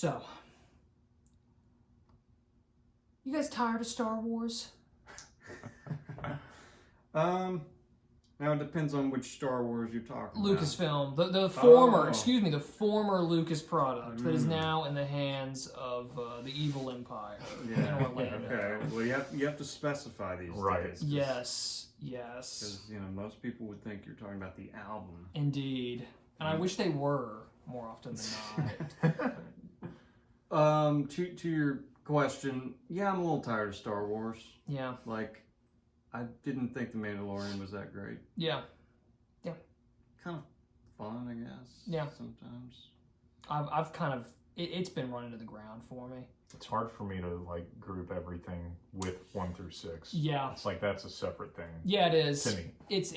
So, you guys tired of Star Wars? Now it depends on which Star Wars you're talking Lucasfilm, about. the former, the former Lucas product that is now in the hands of the evil empire in Orlando. Okay. Well, you have to specify these days. Yes. Because most people would think you're talking about the album. Indeed, and I wish they were more often than not. To your question, yeah, I'm a little tired of Star Wars. Yeah. Like, I didn't think The Mandalorian was that great. Yeah. Kind of fun, I guess. Yeah. Sometimes. I've kind of it's been running to the ground for me. It's hard for me to like group everything with 1 through 6. Yeah. It's like that's a separate thing. Yeah, it is. To me. It's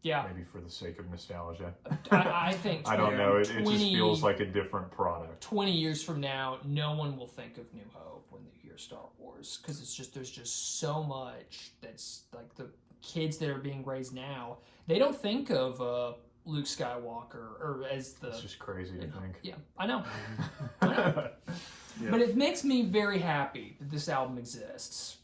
yeah. Maybe for the sake of nostalgia. I think 20, I don't know. It just feels like a different product. 20 years from now, no one will think of New Hope when they hear Star Wars because there's just so much that's like the kids that are being raised now. They don't think of Luke Skywalker or as the. It's just crazy to think. Yeah, I know. But it makes me very happy that this album exists.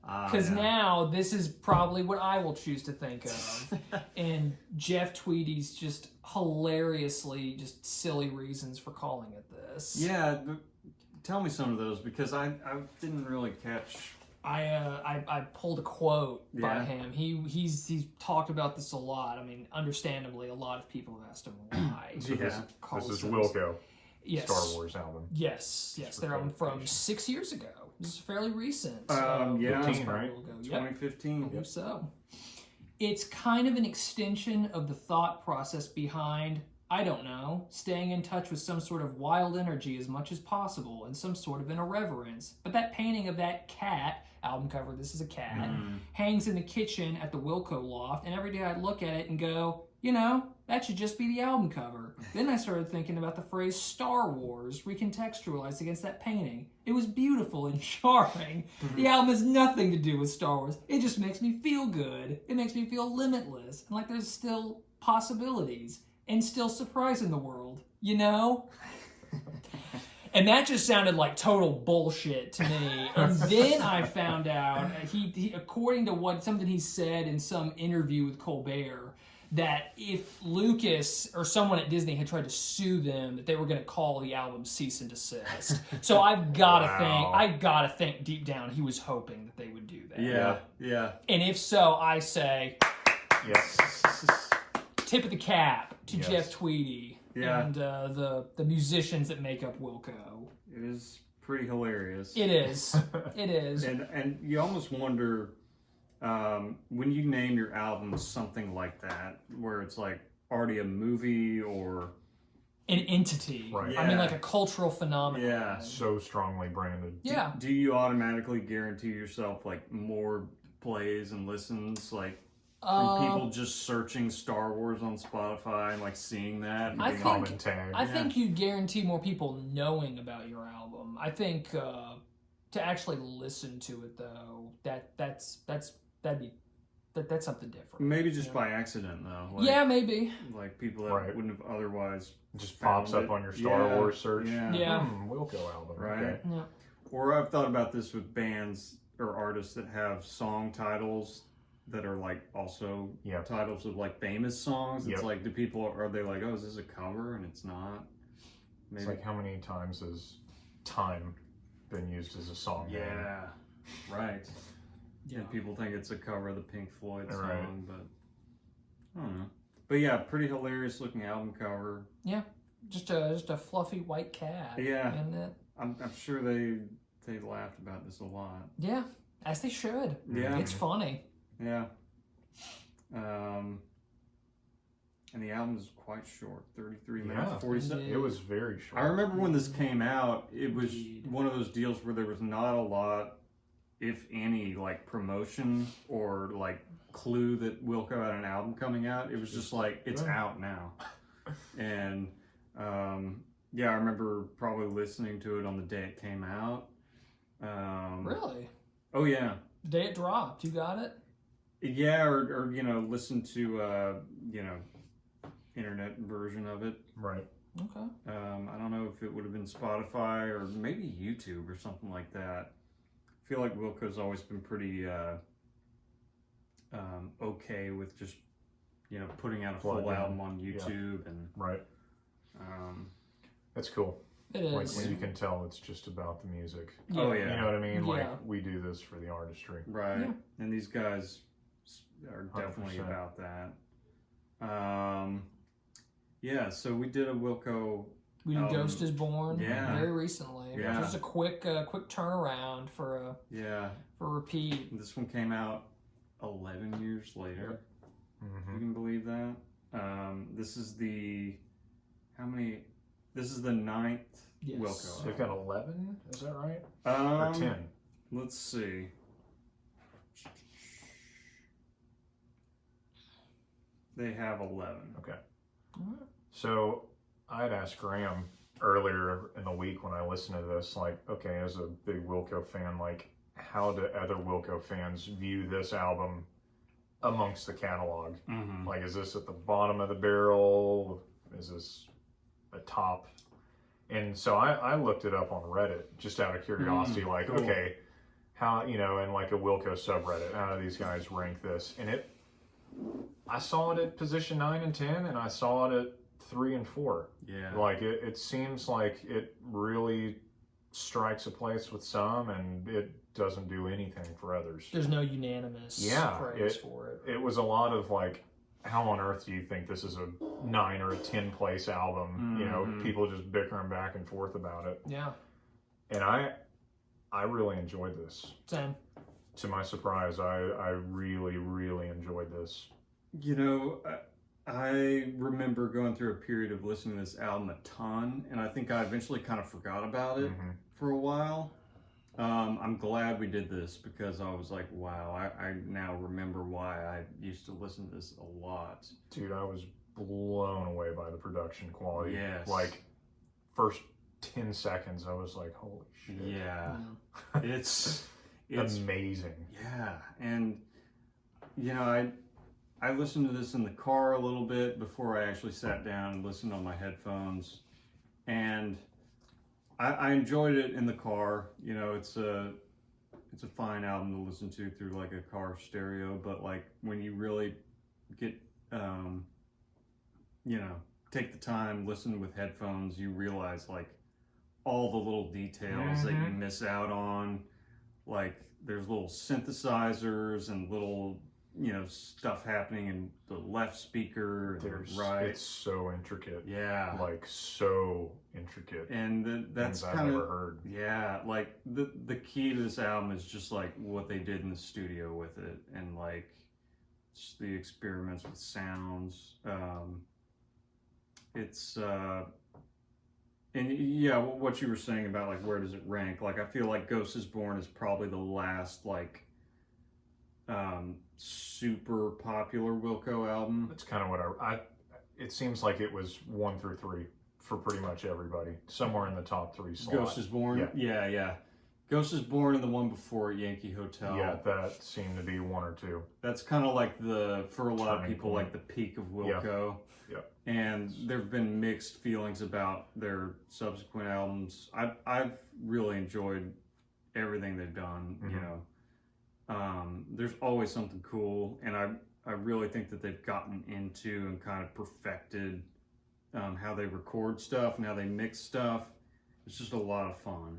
Because now this is probably what I will choose to think of. And Jeff Tweedy's just hilariously just silly reasons for calling it this. Yeah, tell me some of those because I didn't really catch. I pulled a quote by him. He's talked about this a lot. I mean, understandably, a lot of people have asked him why. So this is Wilco. Yes. Star Wars album. Yes. They're from 6 years ago. This is fairly recent. 15, right? 2015. I believe so. It's kind of an extension of the thought process behind, I don't know, staying in touch with some sort of wild energy as much as possible and some sort of an irreverence. But that painting of that cat, album cover, this is a cat, hangs in the kitchen at the Wilco loft, and every day I look at it and go, that should just be the album cover. Then I started thinking about the phrase Star Wars recontextualized against that painting. It was beautiful and charming. The album has nothing to do with Star Wars. It just makes me feel good. It makes me feel limitless and like there's still possibilities and still surprise in the world, And that just sounded like total bullshit to me. And then I found out, he according to something he said in some interview with Colbert, that if Lucas or someone at Disney had tried to sue them, that they were going to call the album Cease and Desist. So I've got to think deep down he was hoping that they would do that. Yeah. And if so, I say, tip of the cap to Jeff Tweedy and the musicians that make up Wilco. It is pretty hilarious. It is. It is. And you almost wonder. When you name your album something like that, where it's like already a movie or an entity, right? Yeah. I mean, like a cultural phenomenon. Yeah, so strongly branded. Yeah. Do you automatically guarantee yourself like more plays and listens, like from people just searching Star Wars on Spotify and like seeing that? And I think you guarantee more people knowing about your album. I think to actually listen to it though, that's something different. Maybe just by accident, though. Like, maybe. Like people that wouldn't have otherwise just pops up on your Star Wars search. Yeah. Wilco album. Right. Okay. Yeah. Or I've thought about this with bands or artists that have song titles that are like also titles of like famous songs. It's like, are they like, oh, is this a cover? And it's not. Maybe. It's like, how many times has Time been used as a song? Yeah. Right. Yeah. And people think it's a cover of the Pink Floyd song, but I don't know. But yeah, pretty hilarious looking album cover. Yeah, just a fluffy white cat. Yeah, isn't it? I'm sure they laughed about this a lot. Yeah, as they should. Yeah, it's funny. Yeah. And the album is quite short, 33 minutes, 47. It was very short. I remember when this came out, it was one of those deals where there was not a lot, if any, like promotion or like clue that Wilco had an album coming out. It was just like, it's out now. And I remember probably listening to it on the day it came out. Really? Oh yeah. The day it dropped, you got it? Yeah, or listen to internet version of it. Right. Okay. I don't know if it would have been Spotify or maybe YouTube or something like that. I feel like Wilco's always been pretty okay with just putting out a full album on YouTube and right. That's cool. It is. Like when you can tell it's just about the music. Yeah. Oh yeah, You know what I mean? Yeah. Like we do this for the artistry. right. Yeah. And these guys are definitely 100%. about that. Yeah. So we did a Wilco. We did Ghost is Born very recently. Yeah. Just a quick turnaround for a repeat. This one came out 11 years later. Mm-hmm. You can believe that. This is the This is the 9th Yes. Wilco. They've got 11, is that right? Or Or 10? Let's see. They have 11. Okay. Alright. So I had asked Graham earlier in the week when I listened to this, like, okay, as a big Wilco fan, like, how do other Wilco fans view this album amongst the catalog? Mm-hmm. Like, is this at the bottom of the barrel? Is this a top? And so I looked it up on Reddit just out of curiosity, like, cool. okay, how, in like a Wilco subreddit, how do these guys rank this? And I saw it at position 9 and 10, and I saw it at 3 and 4. Yeah. Like, it seems like it really strikes a place with some, and it doesn't do anything for others. There's no unanimous praise for it. It was a lot of like, how on earth do you think this is a 9 or a 10 place album? Mm-hmm. People just bickering back and forth about it. Yeah. And I really enjoyed this. Same. To my surprise, I really, really enjoyed this. I remember going through a period of listening to this album a ton, and I think I eventually kind of forgot about it for a while. I'm glad we did this because I was like, wow, I now remember why I used to listen to this a lot. Dude, I was blown away by the production quality. Yes. Like, first 10 seconds, I was like, holy shit. Yeah. Yeah. It's amazing. Yeah. And, I listened to this in the car a little bit before I actually sat down and listened on my headphones. And I enjoyed it in the car. It's a fine album to listen to through like a car stereo, but like when you really get take the time, listen with headphones, you realize like all the little details that you miss out on. Like there's little synthesizers and little stuff happening in the left speaker and the right. It's so intricate. Yeah. Like so intricate. And that's Things I've kind never of heard. Yeah, like the key to this album is just like what they did in the studio with it, and like just the experiments with sounds. It's and yeah, what you were saying about like where does it rank? Like I feel like Ghost is Born is probably the last like super popular Wilco album. That's kind of what it seems like it was 1 through 3 for pretty much everybody. Somewhere in the top 3 slot. Ghost is Born? Yeah. Ghost is Born and the one before Yankee Hotel. Yeah, that seemed to be 1 or 2. That's kind of like for a lot of people, point. like the peak of Wilco. Yeah. And there have been mixed feelings about their subsequent albums. I've really enjoyed everything they've done, There's always something cool, and I really think that they've gotten into and kind of perfected how they record stuff and how they mix stuff. It's just a lot of fun.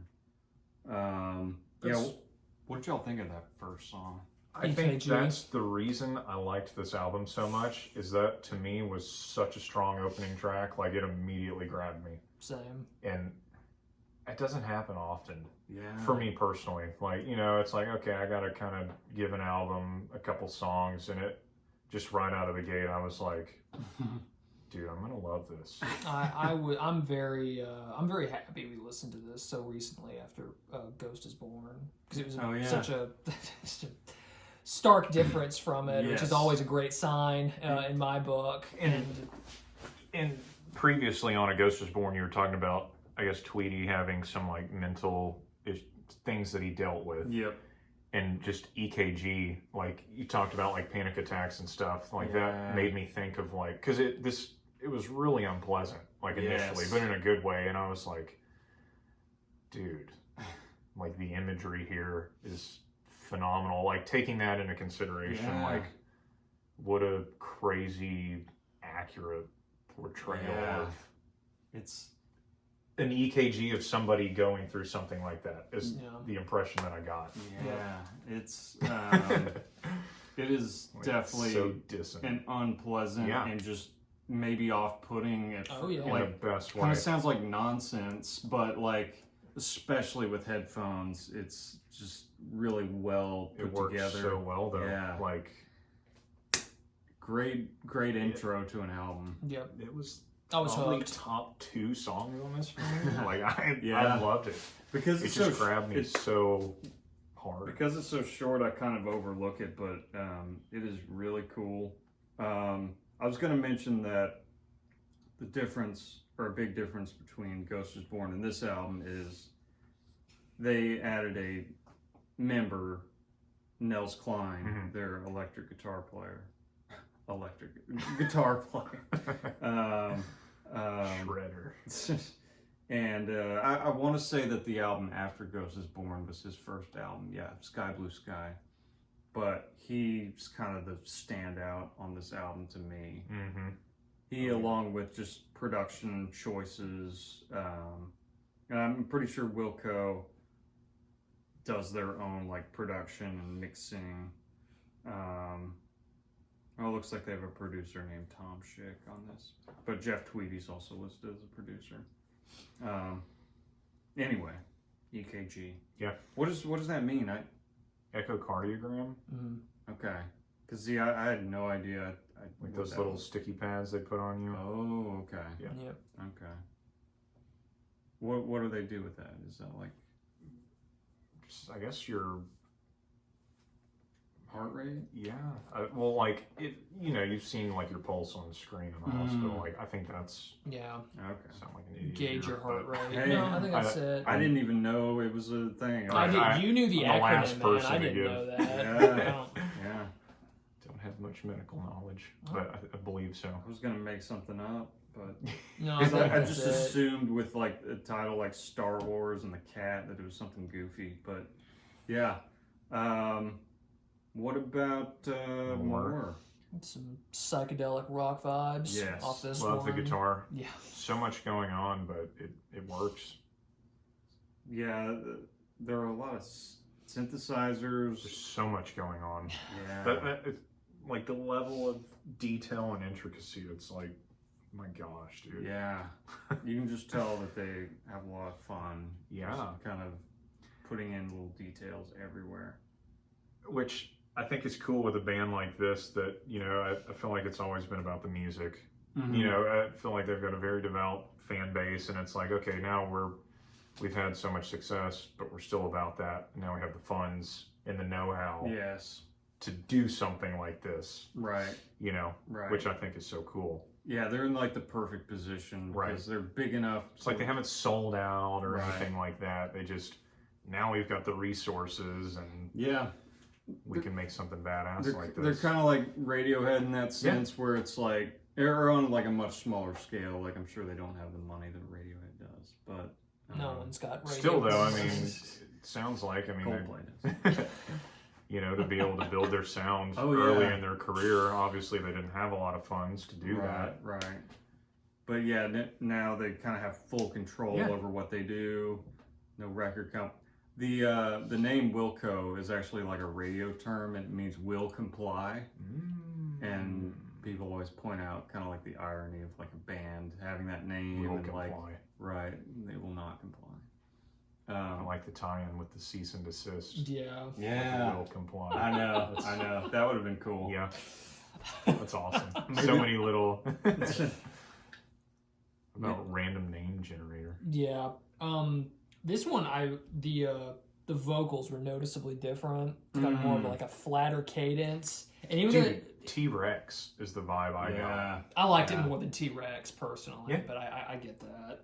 What did y'all think of that first song? I think that's the reason I liked this album so much, is that to me was such a strong opening track. Like it immediately grabbed me. Same. And it doesn't happen often. Yeah. For me personally. Like, it's like, okay, I gotta kind of give an album a couple songs, and it just right out of the gate, I was like, dude, I'm gonna love this. I'm very happy we listened to this so recently after Ghost is Born, because it was such a stark difference from it, which is always a great sign in my book. And previously on A Ghost is Born, you were talking about, I guess, Tweety having some like mental things that he dealt with. Yep. And just Mm-hmm. EKG, like you talked about like panic attacks and stuff like that, made me think of like, because it was really unpleasant, like initially, but in a good way. And I was like, dude, like the imagery here is phenomenal. Like taking that into consideration, like what a crazy accurate portrayal of it's an EKG of somebody going through something like that is the impression that I got. It's it is like definitely so dissonant and unpleasant and just maybe off-putting it in like the best way. Kind of sounds like nonsense, but like especially with headphones, it's just really well put together. It works so well though. Yeah. Like great intro to an album. Yep. It was probably top 2 songs on this for me. Like I loved it. Because it just grabbed me so hard. Because it's so short, I kind of overlook it, but it is really cool. I was going to mention that the difference, or a big difference between Ghost is Born and this album is they added a member, Nels Cline, their electric guitar player. Shredder. And I want to say that the album after Ghost is Born was his first album. Yeah, Sky Blue Sky. But he's kind of the standout on this album to me. Mm-hmm. He, along with just production choices, and I'm pretty sure Wilco does their own like production and mixing. It looks like they have a producer named Tom Schick on this, but Jeff Tweedy's also listed as a producer. Anyway, EKG. Yeah. What does that mean? Echocardiogram. Mm-hmm. Okay. Because see, I had no idea. Like those little sticky pads they put on you. Oh, okay. Yeah. Yep. Okay. What do they do with that? Is that like? I guess your heart rate? Yeah. Well, like it. You know, you've seen like your pulse on the screen in the hospital. Like I think that's. Yeah. Okay. Sound like an idiot. Gauge your heart rate. Hey, no, I think that's it. I didn't even know it was a thing. You knew the I'm acronym, the last man. I didn't to know that. Yeah. Don't have much medical knowledge, but I believe so. I was gonna make something up, but no, I just assumed with like a title like Star Wars and the cat that it was something goofy. But yeah. What about more? Some psychedelic rock vibes off this one. Love the guitar. Yeah. So much going on, but it works. Yeah, there are a lot of synthesizers. There's so much going on. Yeah. Like the level of detail and intricacy, it's like, my gosh, dude. Yeah. You can just tell that they have a lot of fun. Yeah. Just kind of putting in little details everywhere. Which I think is cool with a band like this that, you know, I feel like it's always been about the music. Mm-hmm. You know, I feel like they've got a very devout fan base, and it's like, okay, now we've had so much success, but we're still about that. And now we have the funds and the know-how. Yes. To do something like this. Right. You know, which I think is so cool. Yeah, they're in like the perfect position because they're big enough. It's like they haven't sold out or anything like that. They just, now we've got the resources and we can make something badass like this. They're kind of like Radiohead in that sense where it's like, they're on like a much smaller scale. Like I'm sure they don't have the money that Radiohead does, but no one's got Radiohead. Still though, I mean, it sounds like, Coldplay does. You know, to be able to build their sound early in their career. Obviously, they didn't have a lot of funds to do that. Right. But yeah, now they kind of have full control over what they do. No record company. The name Wilco is actually like a radio term. It means will comply. And people always point out kind of like the irony of like a band having that name Will and comply. Like, they will not comply. I like the tie-in with the cease and desist. Yeah. Will comply. I know. That would have been cool. Yeah. That's awesome. So many little about random name generator. Yeah. This one, the vocals were noticeably different. It's got more of like a flatter cadence. And even T-Rex is the vibe I got. I liked it more than T-Rex personally, but I get that.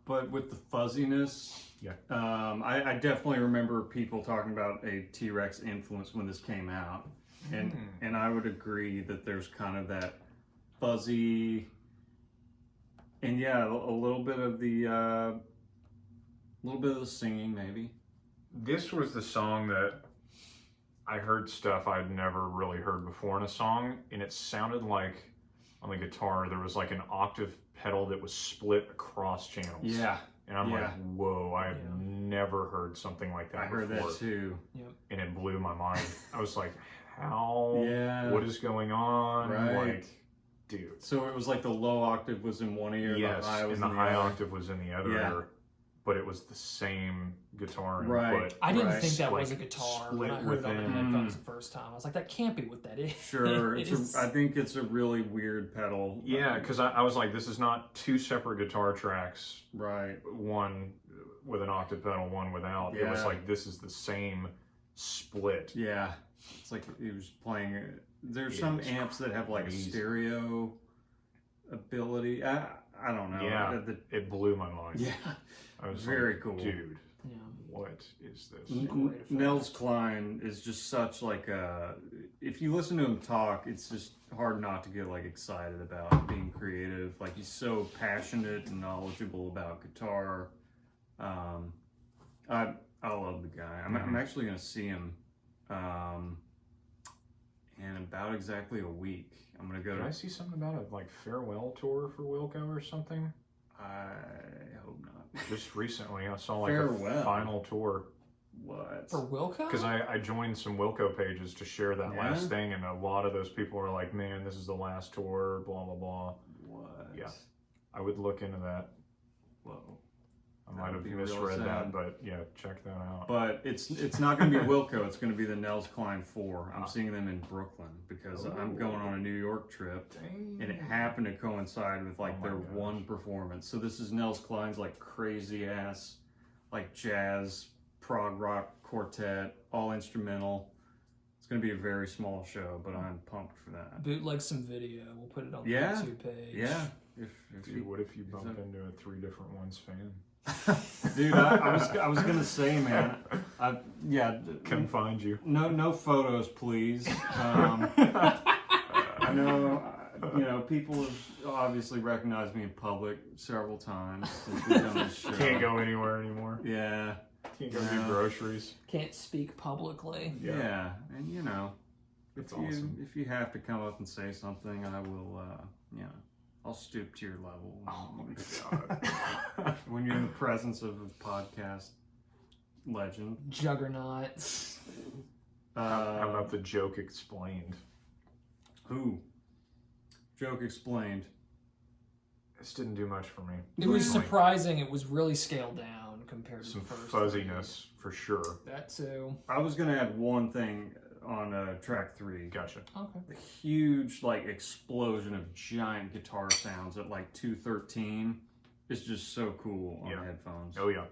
But with the fuzziness, I definitely remember people talking about a T-Rex influence when this came out, and I would agree that there's kind of that fuzzy, And yeah, a little bit of the singing maybe. This was the song that I heard stuff I'd never really heard before in a song, and it sounded like on the guitar there was like an octave pedal that was split across channels. Yeah. And I'm like, whoa, I have never heard something like that before. I heard that too. Yep. And it blew my mind. I was like, how? Yeah. What is going on? Right. Like, dude. So it was like the low octave was in one ear, Yes, the high was and the in high other. octave was in the other ear. But it was the same guitar input. Right. I didn't Right. think that Like, was a guitar split when I heard it on the within- headphones the first time. I was like, that can't be what that is. Sure. It is- I think it's a really weird pedal. Yeah, because I was like, this is not two separate guitar tracks, Right. one with an octave pedal, one without. It was Yeah. like, this is the same split. Yeah. It's like he was playing. There's It some was amps that have like a crazy. stereo ability. I don't know. Yeah, it blew my mind. Yeah. I was Very like, cool. dude, Yeah. what is this? Great effect. Nels Cline is just such like a. If you listen to him talk, it's just hard not to get like excited about being creative. Like he's so passionate and knowledgeable about guitar. I love the guy. I'm actually gonna see him in about exactly a week. I'm gonna go Did I to. see something about a like farewell tour for Wilco or something? I hope not. Just recently, I saw like Farewell. a final tour. What? For Wilco? Because I joined some Wilco pages to share that Yeah? last thing, and a lot of those people were like, man, this is the last tour, blah, blah, blah. What? Yeah. I would look into that. Whoa. I That might would have be real misread sad. that, but yeah, check that out. But it's not going to be Wilco. It's going to be the Nels Cline 4. I'm Ah. seeing them in Brooklyn because I'm Ooh. going on a New York trip, Dang. and it happened to coincide with like Oh my their gosh. one performance. So this is Nels Cline's like crazy ass, like jazz prog rock quartet, all instrumental. It's going to be a very small show, but I'm pumped for that. Bootleg some video. We'll put it on Yeah. the YouTube page. Yeah. If Dude, what if you bump into a 3 Different Ones fan? Dude, I was gonna say, man, Come find you. no photos, please. I know, people have obviously recognized me in public several times since we've done this show. Can't go anywhere anymore. Yeah, Can't go Yeah. do groceries. Can't speak publicly. yeah, and That's if awesome. if you have to come up and say something, I will, I'll stoop to your level. Oh my god. When you're in the presence of a podcast legend. Juggernauts. How about the joke explained? Who? Joke explained. This didn't do much for me. It was Like, surprising. It was really scaled down compared to some the first fuzziness for sure. That too. I was gonna add one thing on track 3. Gotcha. Okay. The huge like explosion of giant guitar sounds at like 213 is just so cool on Yeah. headphones. Oh yeah.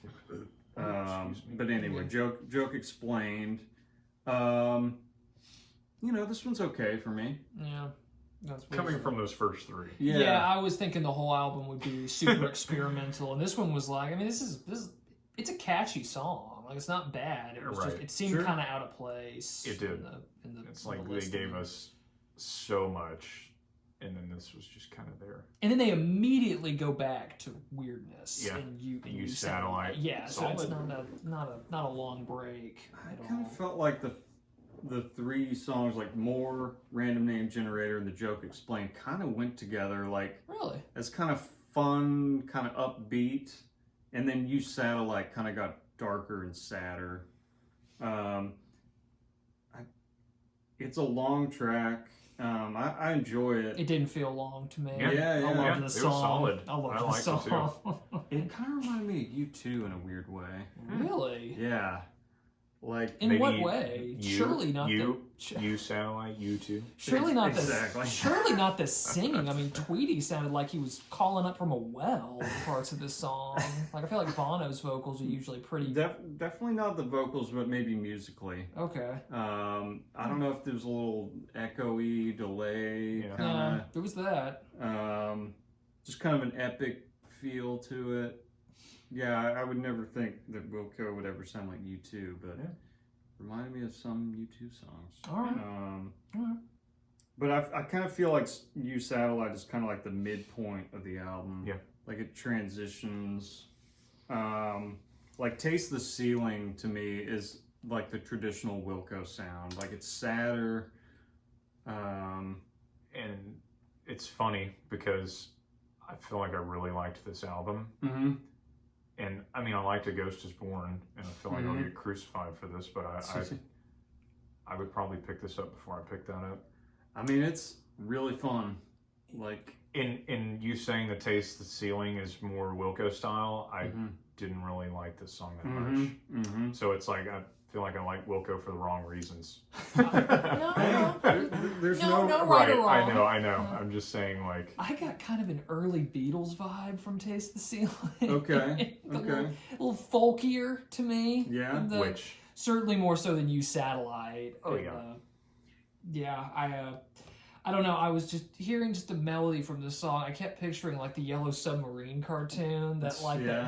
Excuse me. But anyway, joke explained. This one's okay for me. Yeah. That's what Coming from those first 3. Yeah, I was thinking the whole album would be super experimental, and this one was like, I mean, this it's a catchy song. Like, it's not bad. It was Right. just, it seemed Sure. kind of out of place. It did. In the It's like the they listing. gave us so much, and then this was just kind of there. And then they immediately go back to weirdness. Yeah. And you Use Satellite. Yeah, so it's Solid. not a long break I at kind all. of felt like the 3 songs, like More, Random Name Generator, and The Joke Explained, kind of went together like Really? as kind of fun, kind of upbeat, and then You Satellite kind of got darker and sadder. It's a long track. I enjoy it. It didn't feel long to me. Yeah. Yeah, I yeah. loved Yeah, the it was song. solid. I loved I the liked it too. song. It kind of reminded me of U2 in a weird way. Really? Yeah, like In Maybe what way? Surely not the you Satellite, you too. surely not Exactly. the surely not the singing. I mean, Tweety sounded like he was calling up from a well in parts of this song. Like I feel like Bono's vocals are usually pretty definitely not the vocals, but maybe musically. okay. I don't know if there was a little echoey delay, Yeah. Yeah, kind there was that. of, just kind of an epic feel to it. Yeah, I would never think that Wilco would ever sound like U2, but Yeah. reminded me of some U2 songs. All right. Um, All right. But I kind of feel like You Satellite is kind of like the midpoint of the album. Yeah. Like it transitions. Like Taste the Ceiling to me is like the traditional Wilco sound. Like it's sadder. And it's funny because I feel like I really liked this album. Mm-hmm. And I mean, I liked A Ghost Is Born, and I feel like I'll get crucified for this, but I would probably pick this up before I picked that up. I mean, it's really fun. Like in you saying the Taste the Ceiling is more Wilco style, I didn't really like this song that much. Mm-hmm. So it's like I feel like I like Wilco for the wrong reasons. There's no right or wrong. I know. I'm just saying, like, I got kind of an early Beatles vibe from Taste the Ceiling. Okay. A little folkier to me. Yeah. which certainly more so than You Satellite. Oh, And, yeah. I don't know. I was just hearing just a melody from this song. I kept picturing like the Yellow Submarine cartoon, that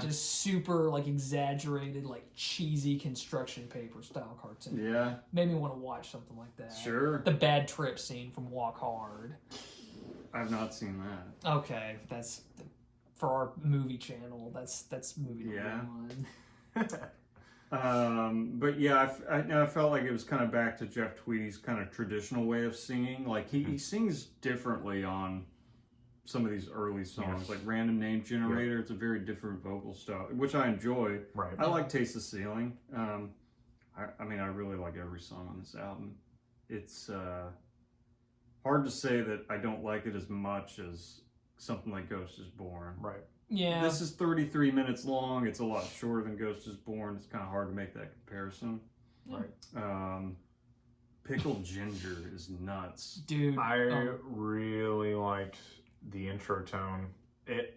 just super like exaggerated, like cheesy construction paper style cartoon. Yeah. Made me want to watch something like that. Sure. The bad trip scene from Walk Hard. I've not seen that. Okay, that's for our movie channel. That's movie number one. But yeah, I felt like it was kind of back to Jeff Tweedy's kind of traditional way of singing. Like he sings differently on some of these early songs, like Random Name Generator. It's a very different vocal style, which I enjoy. right. I like Taste the Ceiling. I mean, I really like every song on this album. It's hard to say that I don't like it as much as something like Ghost Is Born. Right. Yeah. This is 33 minutes long. It's a lot shorter than Ghost Is Born. It's kind of hard to make that comparison. Right. Pickled Ginger is nuts. Dude. I really liked the intro tone. It's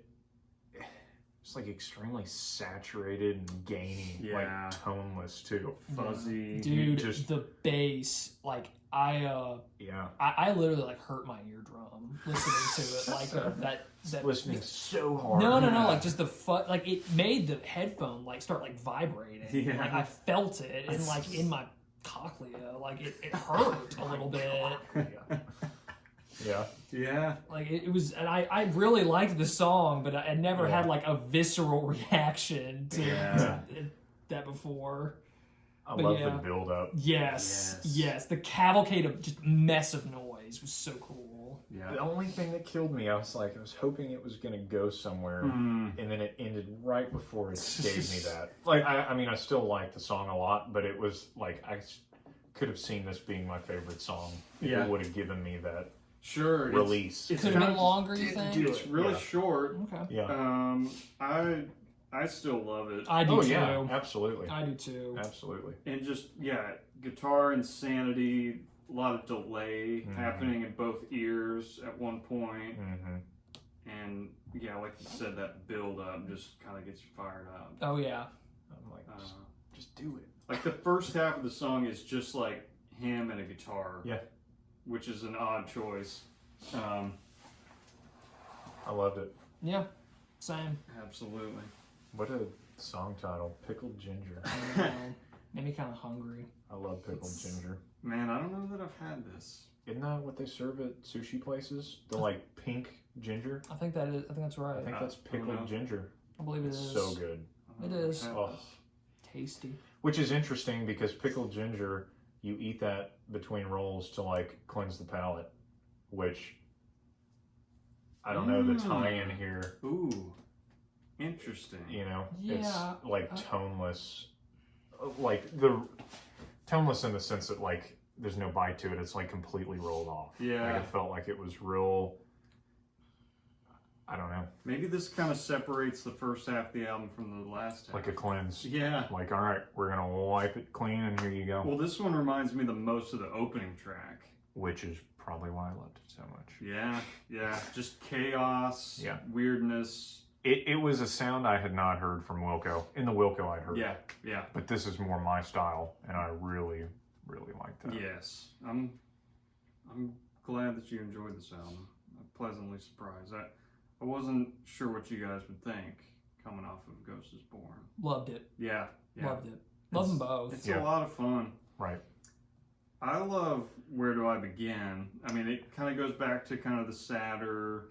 like extremely saturated and gainy, like toneless too. Fuzzy. Dude, the bass, like I literally like hurt my eardrum listening to it. Like that listening so hard. No, like just like it made the headphone like start like vibrating. Yeah. Like I felt it and like in my cochlea, like it hurt a little bit. Yeah. Like it was, and I really liked the song, but I never had like a visceral reaction to that before. I love the build up. Yes. The cavalcade of just mess of noise was so cool. Yeah. The only thing that killed me, I was hoping it was going to go somewhere, and then it ended right before it gave me that. Like, I mean, I still like the song a lot, but it was like, I could have seen this being my favorite song. It would have given me that release. It could have been longer, you think? It's really short. Okay. Yeah. I still love it. I do too. Yeah, absolutely. I do too. Absolutely. And just, guitar insanity, a lot of delay happening in both ears at one point. And like you said, that build up just kind of gets you fired up. Oh yeah. I'm like, just do it. Like the first half of the song is just like him and a guitar. Yeah. Which is an odd choice. I loved it. Yeah. Same. Absolutely. What a song title, Pickled Ginger. Made me kind of hungry. I love pickled ginger. Man, I don't know that I've had this. Isn't that what they serve at sushi places? The like pink ginger? I think that's right. I think that's pickled ginger. I believe it it's is. so good. It is. Oh. Tasty. Which is interesting because pickled ginger, you eat that between rolls to like cleanse the palate, which I don't know the tie-in here. Ooh, interesting. You know, Yeah, it's like toneless, like the toneless in the sense that like there's no bite to it. It's like completely rolled off. Yeah, like it felt like it was real. I don't know. Maybe this kind of separates the first half of the album from the last half. Like a cleanse. Yeah. Like, all right, we're going to wipe it clean and here you go. Well, this one reminds me the most of the opening track. Which is probably why I loved it so much. Yeah. Just chaos, weirdness. It was a sound I had not heard from Wilco. In the Wilco I'd heard. Yeah. But this is more my style, and I really, really liked that. Yes. I'm glad that you enjoyed this album. I'm pleasantly surprised. I wasn't sure what you guys would think coming off of Ghost Is Born. Loved it. Yeah. Loved it. Love them both. It's a lot of fun. Right. I love Where Do I Begin. I mean, it kind of goes back to kind of the sadder,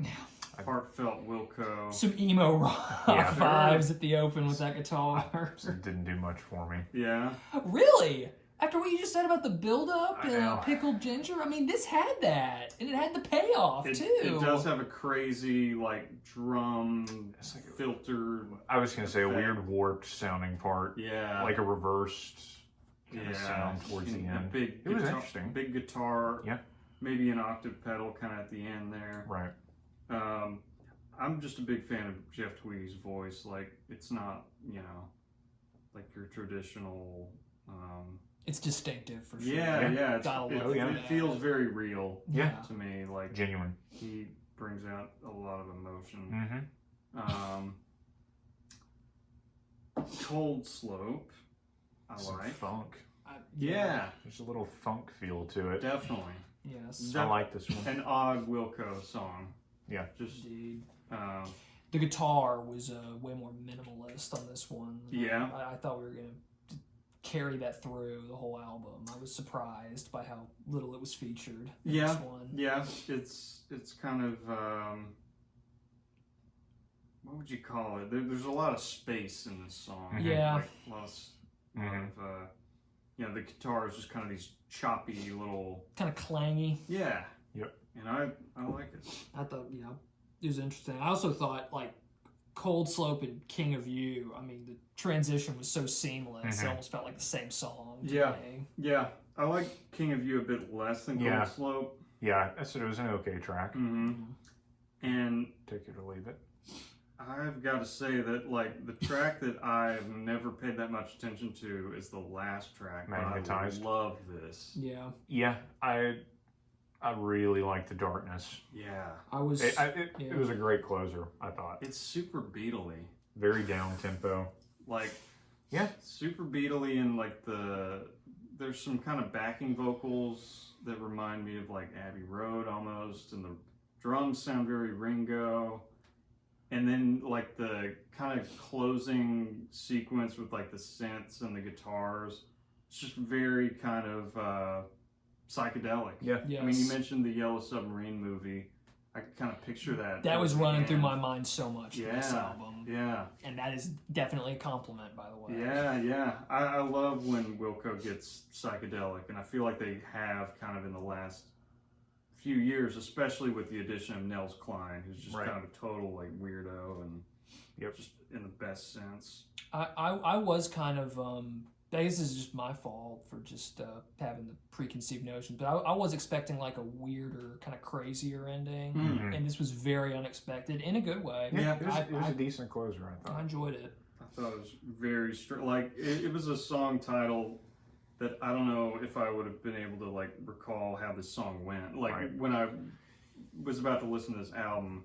heartfelt Wilco. Some emo rock Yeah. vibes at the open with that guitar. It didn't do much for me. Yeah. Really? After what you just said about the build-up I and know. pickled ginger, I mean, this had that, and it had the payoff It, too. it does have a crazy, like, drum It's like filter. I was gonna say a effect. weird warped sounding part, Yeah. like a reversed kind of Yeah. sound towards the And a end. big It was guitar, interesting. Big guitar. Yeah. Maybe an octave pedal kind of at the end there. Right. I'm just a big fan of Jeff Tweedy's voice. Like, it's not, you know, like your traditional. It's distinctive for sure. Yeah. Gotta It, love it that. feels very real Yeah. to me. Like, Genuine. he brings out a lot of emotion. Mm-hmm. Cold Slope, I Some like. funk. Yeah, There's a little funk feel to it. definitely. Yes. I like this one. An odd Wilco song. Yeah. Just, Indeed. um, The guitar was way more minimalist on this one. Yeah. I thought we were going to carry that through the whole album. I was surprised by how little it was featured in Yeah. this one. yeah, it's kind of, what would you call it? There's a lot of space in this song. Mhm. Yeah. Like, a lot Mhm. of, you know, the guitar is just kind of these choppy little, Kind of clangy. yeah. Yep. And I like it. I thought, it was interesting. I also thought, like, Cold Slope and King of You, I mean, the transition was so seamless. It Mhm. almost felt like the same song to Yeah. me. Yeah, I like King of You a bit less than Cold Yeah. Slope. Yeah, I said it was an okay track. Mm-hmm. And Take it or leave it. I've got to say that, like, the track that I've never paid that much attention to is the last track. but Magnetized. I love this. Yeah. Yeah, I really like the darkness. Yeah. I was. It was a great closer, I thought. It's super Beatle-y. Very down tempo. Like, Yeah. super Beatle-y, and, like, there's some kind of backing vocals that remind me of, like, Abbey Road almost, and the drums sound very Ringo. And then, like, the kind of closing sequence with, like, the synths and the guitars, it's just very kind of psychedelic. Yeah. Yes. I mean, you mentioned the Yellow Submarine movie. I could kind of picture that. That was towards the running through end. my mind so much for this Yeah. album. Yeah. And that is definitely a compliment, by the way. Yeah. I love when Wilco gets psychedelic, and I feel like they have kind of in the last few years, especially with the addition of Nels Cline, who's just Right. kind of a total, like, weirdo, and Yep. just in the best sense. I was kind of, I guess this is just my fault for just having the preconceived notions, but I was expecting like a weirder, kind of crazier ending, Mhm. and this was very unexpected in a good way. Yeah, It was I a decent closer, I I thought. enjoyed it. I thought it was very like it was a song title that I don't know if I would have been able to, like, recall how this song went. Like, Right. when I was about to listen to this album,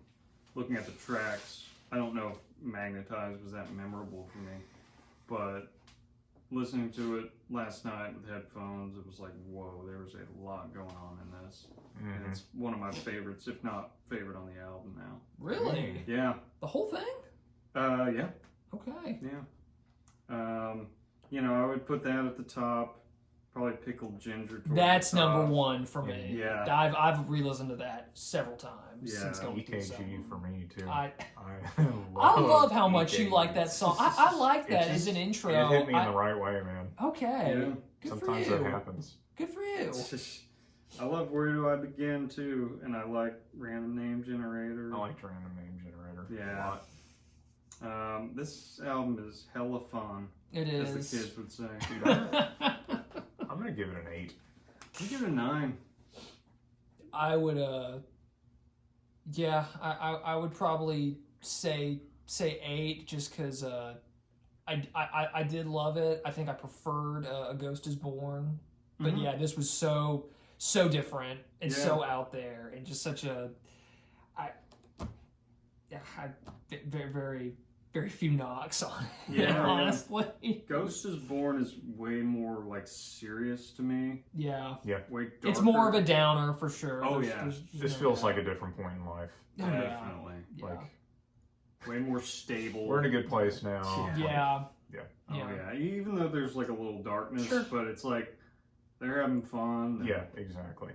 looking at the tracks, I don't know if Magnetized was that memorable for me, but listening to it last night with headphones, it was like, whoa, there was a lot going on in this. And Mhm. it's one of my favorites, if not favorite on the album now. Really? Yeah. The whole thing? Yeah. Okay. Yeah. You know, I would put that at the top. Probably Pickled Ginger. towards That's the top. number one for me. Yeah. I've re-listened to that several times Yeah. since going through this EKG album. for me too. I I love how much you like that EKG. song. I like that It as an just- intro. It hit me in I- the right way, man. Okay. Yeah. Good Sometimes for you. that happens. Good for you. I love Where Do I Begin too, and I like Random Name Generator. I like Random Name Generator Yeah. a lot. This album is hella fun, It as is. the kids would say. I'm gonna give it an 8. I give it a 9. I would I would probably say 8 just because I did love it. I think I preferred A Ghost Is Born, but Mhm. yeah, this was so different and Yeah. so out there and just such a very very very few knocks on it. Yeah. Honestly. Ghost Is Born is way more, like, serious to me. Yeah. Way darker. It's more of a downer for sure. Oh, yeah. This feels like a different point in life. Oh, yeah. Definitely. Yeah. Like Way more stable. we're in a good place now. Yeah. Yeah. Yeah. Oh yeah, even though there's, like, a little darkness, Sure. but it's like they're having fun. And, Yeah, exactly.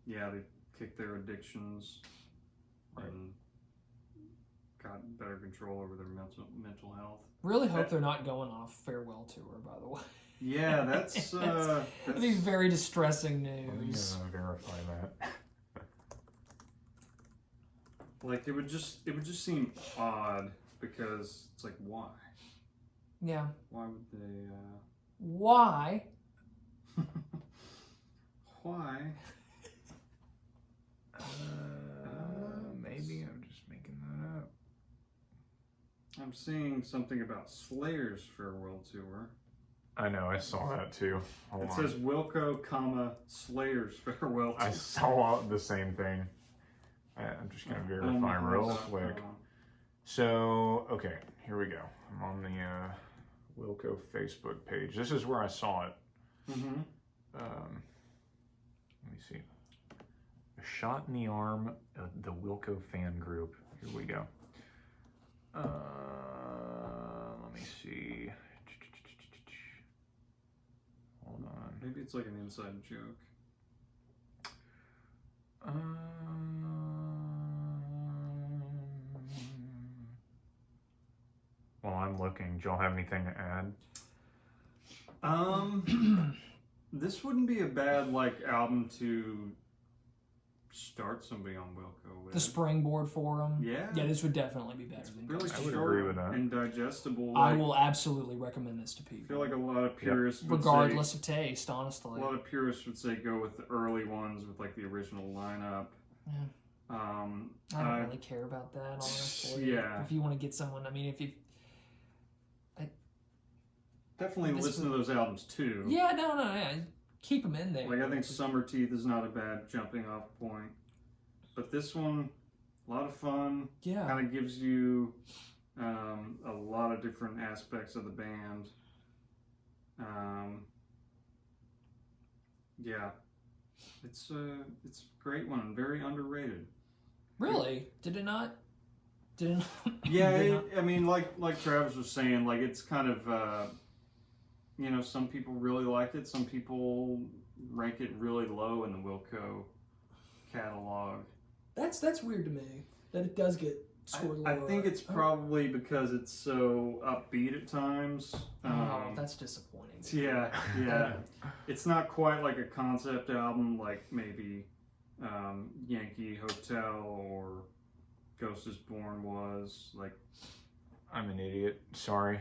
yeah, they kicked their addictions Right. and got better control over their mental health. Really hope they're not going on a farewell tour, by the way. Yeah, that's That'd be very distressing Let me news. verify that. like it would just seem odd because it's like why Yeah. would they Why? why Maybe I'm just making that up. I'm seeing something about Slayer's farewell tour. I know, I saw that too. Hold It on. says Wilco, Slayer's farewell tour. I saw the same thing. I'm just going to verify real quick. So, okay, here we go. I'm on the Wilco Facebook page. This is where I saw it. Mm-hmm. Let me see. A shot in the arm of the Wilco fan group. Here we go. Let me see. Hold on. Maybe it's like an inside joke. Well, I'm looking. Do y'all have anything to add? This wouldn't be a bad album to start somebody on Wilco with. The springboard for them. Yeah. Yeah, this would definitely be better than Really Ghost I would Tour. agree with that. and digestible. I will absolutely recommend this to I feel people. like a lot of purists would Regardless of taste, say, honestly. a lot of purists would say go with the early ones with the original lineup. Yeah. I I don't really care about that, honestly. Yeah. If you want to get someone, I mean, if you... definitely This listen to those albums too. Yeah, no. Keep them in there. I think Summer Teeth is not a bad jumping off point. But this one, a lot of fun. Yeah. Kind of gives you a lot of different aspects of the band. Yeah. It's a great one. Very underrated. Really? Did it not? Yeah, I mean, like Travis was saying, it's kind of, some people really like it. Some people rank it really low in the Wilco catalog. That's weird to me. That it does get scored lower. I think it's probably because it's so upbeat at times. Oh, that's disappointing. Yeah. It's not quite like a concept album like maybe Yankee Hotel or Ghost is Born was. I'm an idiot. Sorry.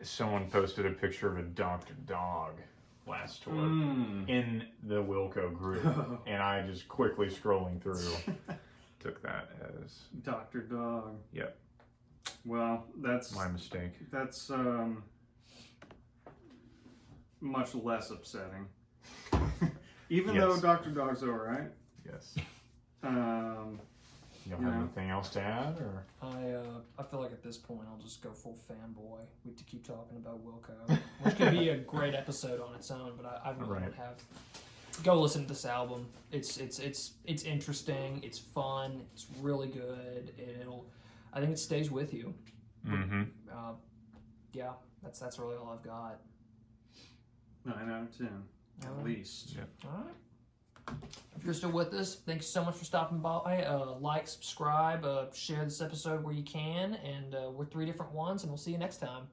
Someone posted a picture of a Dr. Dog last tour in the Wilco group, and I just quickly scrolling through took that as Dr. Dog. Yep. Well, that's my mistake. That's much less upsetting. Even though Dr. Dog's alright. Yes. You don't have anything else to add, or? I feel like at this point I'll just go full fanboy. We have to keep talking about Wilco, which could be a great episode on its own. But I really don't have. Go listen to this album. It's interesting. It's fun. It's really good. I think it stays with you. Mm-hmm. Yeah, that's really all I've got. 9 out of 10, at least. Yep. All right. If you're still with us, thank you so much for stopping by. Like, subscribe, share this episode where you can, and we're 3 different ones, and we'll see you next time.